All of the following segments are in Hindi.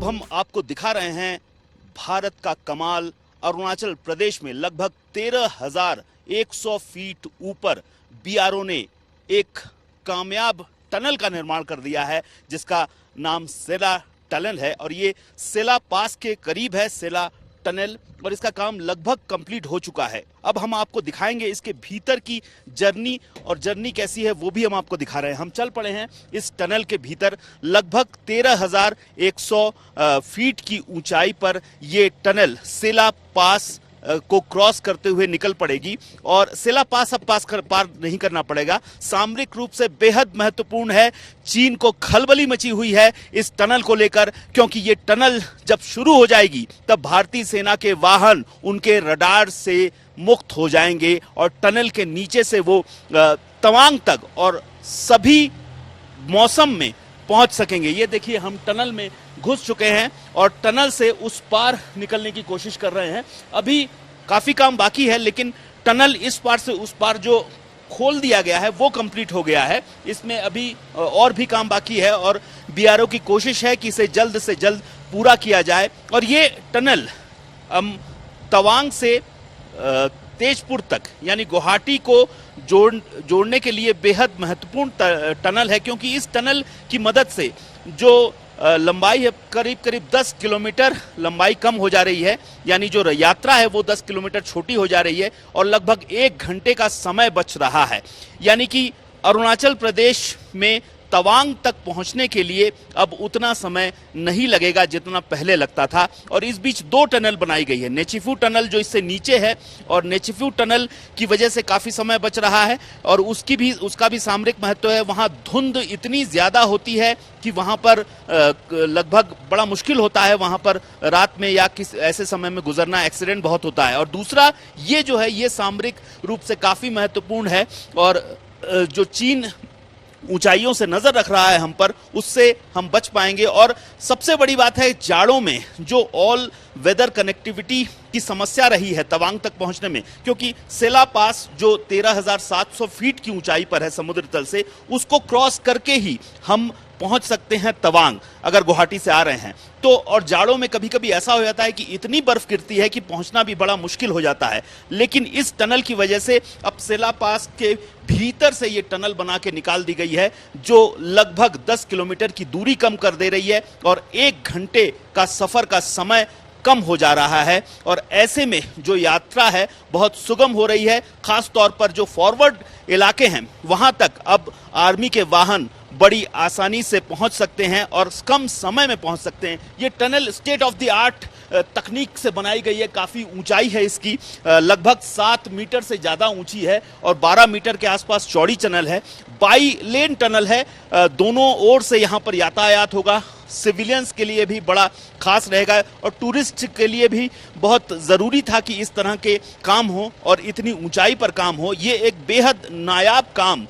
हम आपको दिखा रहे हैं भारत का कमाल। अरुणाचल प्रदेश में लगभग 13,100 फीट ऊपर बीआरओ ने एक कामयाब टनल का निर्माण कर दिया है जिसका नाम सेला टनल है और ये सेला पास के करीब है सेला टनल और इसका काम लगभग कंप्लीट हो चुका है। अब हम आपको दिखाएंगे इसके भीतर की जर्नी और जर्नी कैसी है वो भी हम आपको दिखा रहे हैं। हम चल पड़े हैं इस टनल के भीतर। लगभग 13,100 फीट की ऊंचाई पर ये टनल सेला पास को क्रॉस करते हुए निकल पड़ेगी और सेला पास अब पार नहीं करना पड़ेगा। सामरिक रूप से बेहद महत्वपूर्ण है। चीन को खलबली मची हुई है इस टनल को लेकर, क्योंकि ये टनल जब शुरू हो जाएगी तब भारतीय सेना के वाहन उनके रडार से मुक्त हो जाएंगे और टनल के नीचे से वो तवांग तक और सभी मौसम में पहुंच सकेंगे। ये देखिए हम टनल में घुस चुके हैं और टनल से उस पार निकलने की कोशिश कर रहे हैं। अभी काफी काम बाकी है लेकिन टनल इस पार से उस पार जो खोल दिया गया है वो कंप्लीट हो गया है। इसमें अभी और भी काम बाकी है और बीआरओ की कोशिश है कि इसे जल्द से जल्द पूरा किया जाए। और ये टनल तवांग से तेजपुर तक यानी गुवाहाटी को जोड़ने के लिए बेहद महत्वपूर्ण टनल है, क्योंकि इस टनल की मदद से जो लंबाई है करीब 10 किलोमीटर लंबाई कम हो जा रही है, यानी जो यात्रा है वो 10 किलोमीटर छोटी हो जा रही है और लगभग 1 घंटे का समय बच रहा है। यानी कि अरुणाचल प्रदेश में तवांग तक पहुंचने के लिए अब उतना समय नहीं लगेगा जितना पहले लगता था। और इस बीच 2 टनल बनाई गई है। नेचीफू टनल जो इससे नीचे है और नेचीफू टनल की वजह से काफी समय बच रहा है और उसका भी सामरिक महत्व है। वहां धुंध इतनी ज्यादा होती है कि वहां पर लगभग बड़ा मुश्किल होता है वहां पर रात में या किस ऐसे समय में गुजरना। एक्सीडेंट बहुत होता है। और दूसरा ये जो है ये सामरिक रूप से काफी महत्वपूर्ण है और जो चीन ऊंचाइयों से नजर रख रहा है हम पर, उससे हम बच पाएंगे। और सबसे बड़ी बात है जाड़ों में जो ऑल वेदर कनेक्टिविटी की समस्या रही है तवांग तक पहुंचने में, क्योंकि सेला पास जो 13,700 फीट की ऊंचाई पर है समुद्र तल से, उसको क्रॉस करके ही हम पहुंच सकते हैं तवांग अगर गुवाहाटी से आ रहे हैं तो। और जाड़ों में कभी कभी ऐसा हो जाता है कि इतनी बर्फ गिरती है कि पहुंचना भी बड़ा मुश्किल हो जाता है। लेकिन इस टनल की वजह से अब सेला पास के भीतर से ये टनल बना के निकाल दी गई है जो लगभग 10 किलोमीटर की दूरी कम कर दे रही है और 1 घंटे का सफर का समय कम हो जा रहा है। और ऐसे में जो यात्रा है बहुत सुगम हो रही है। खास तौर पर जो फॉरवर्ड इलाके हैं वहां तक अब आर्मी के वाहन बड़ी आसानी से पहुंच सकते हैं और कम समय में पहुंच सकते हैं। ये tunnel state of the art तकनीक से बनाई गई है। काफी ऊंचाई है इसकी, लगभग 7 मीटर से ज्यादा ऊंची है और 12 मीटर के आसपास चौड़ी टनल है। बाई लेन टनल है, दोनों ओर से यहाँ पर यातायात होगा। सिविलियंस के लिए भी बड़ा खास रहेगा और टूरिस्ट के लिए भी बहुत ज़रूरी था कि इस तरह के काम हो और इतनी ऊंचाई पर काम हो। ये एक बेहद नायाब काम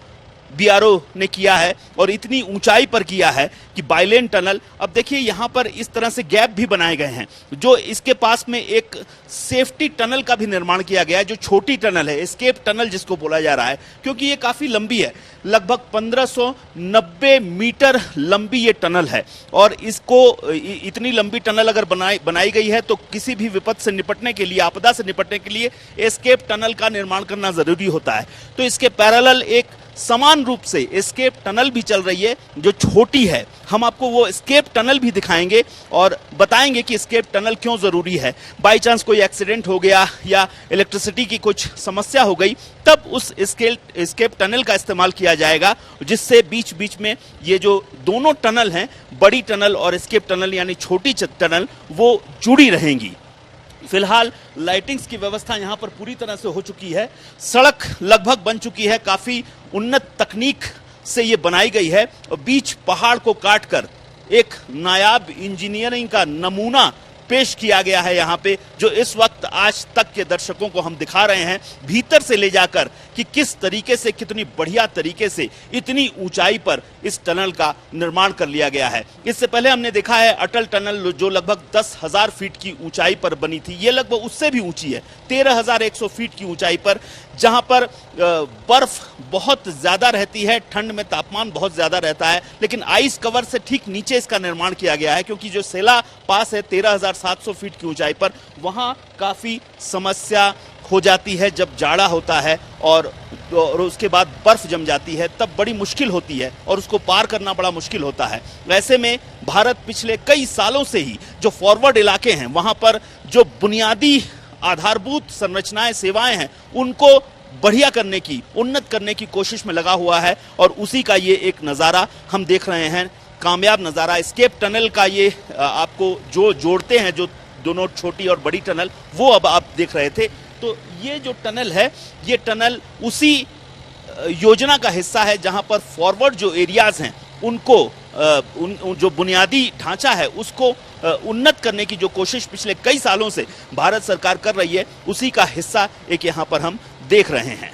बीआरओ ने किया है और इतनी ऊंचाई पर किया है कि बाइलेन टनल। अब देखिए यहाँ पर इस तरह से गैप भी बनाए गए हैं जो इसके पास में एक सेफ्टी टनल का भी निर्माण किया गया है, जो छोटी टनल है, एस्केप टनल जिसको बोला जा रहा है, क्योंकि ये काफी लंबी है। लगभग 1590 मीटर लंबी ये टनल है और इसको इतनी लंबी टनल अगर बनाई गई है तो किसी भी विपद से निपटने के लिए, आपदा से निपटने के लिए एस्केप टनल का निर्माण करना जरूरी होता है। तो इसके पैरेलल एक समान रूप से एस्केप टनल भी चल रही है जो छोटी है। हम आपको वो एस्केप टनल भी दिखाएंगे और बताएंगे कि एस्केप टनल क्यों जरूरी है। बाई चांस कोई एक्सीडेंट हो गया या इलेक्ट्रिसिटी की कुछ समस्या हो गई तब उस एस्केप टनल का इस्तेमाल किया जाएगा, जिससे बीच बीच में ये जो दोनों टनल हैं, बड़ी टनल और एस्केप टनल यानी छोटी टनल, वो जुड़ी रहेंगी। फिलहाल लाइटिंग्स की व्यवस्था यहाँ पर पूरी तरह से हो चुकी है। सड़क लगभग बन चुकी है, काफी उन्नत तकनीक से ये बनाई गई है और बीच पहाड़ को काटकर एक नायाब इंजीनियरिंग का नमूना पेश किया गया है यहाँ पे, जो इस वक्त आज तक के दर्शकों को हम दिखा रहे हैं भीतर से ले जाकर कि किस तरीके से, कितनी बढ़िया तरीके से इतनी ऊंचाई पर इस टनल का निर्माण कर लिया गया है। इससे पहले हमने देखा है अटल टनल जो लगभग 10,000 फीट की ऊंचाई पर बनी थी, ये लगभग उससे भी ऊंची है, 13,100 फीट की ऊंचाई पर, जहां पर बर्फ बहुत ज्यादा रहती है, ठंड में तापमान बहुत ज्यादा रहता है, लेकिन आइस कवर से ठीक नीचे इसका निर्माण किया गया है, क्योंकि जो सेला पास है 13,700 फीट की ऊंचाई पर, वहां काफी समस्या हो जाती है जब जाड़ा होता है और उसके बाद बर्फ जम जाती है, तब बड़ी मुश्किल होती है और उसको पार करना बड़ा मुश्किल होता है। ऐसे में भारत पिछले कई सालों से ही जो फॉरवर्ड इलाके हैं वहां पर जो बुनियादी आधारभूत संरचनाएं, सेवाएं हैं, उनको बढ़िया करने की, उन्नत करने की कोशिश में लगा हुआ है और उसी का ये एक नज़ारा हम देख रहे हैं, कामयाब नज़ारा। एस्केप टनल का ये आपको जो जोड़ते हैं, जो दोनों छोटी और बड़ी टनल, वो अब आप देख रहे थे। तो ये जो टनल है, ये टनल उसी योजना का हिस्सा है जहां पर फॉरवर्ड जो एरियाज हैं उनको जो बुनियादी ढांचा है उसको उन्नत करने की जो कोशिश पिछले कई सालों से भारत सरकार कर रही है, उसी का हिस्सा एक यहां पर हम देख रहे हैं।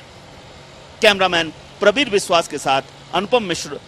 कैमरामैन प्रबीर विश्वास के साथ अनुपम मिश्र,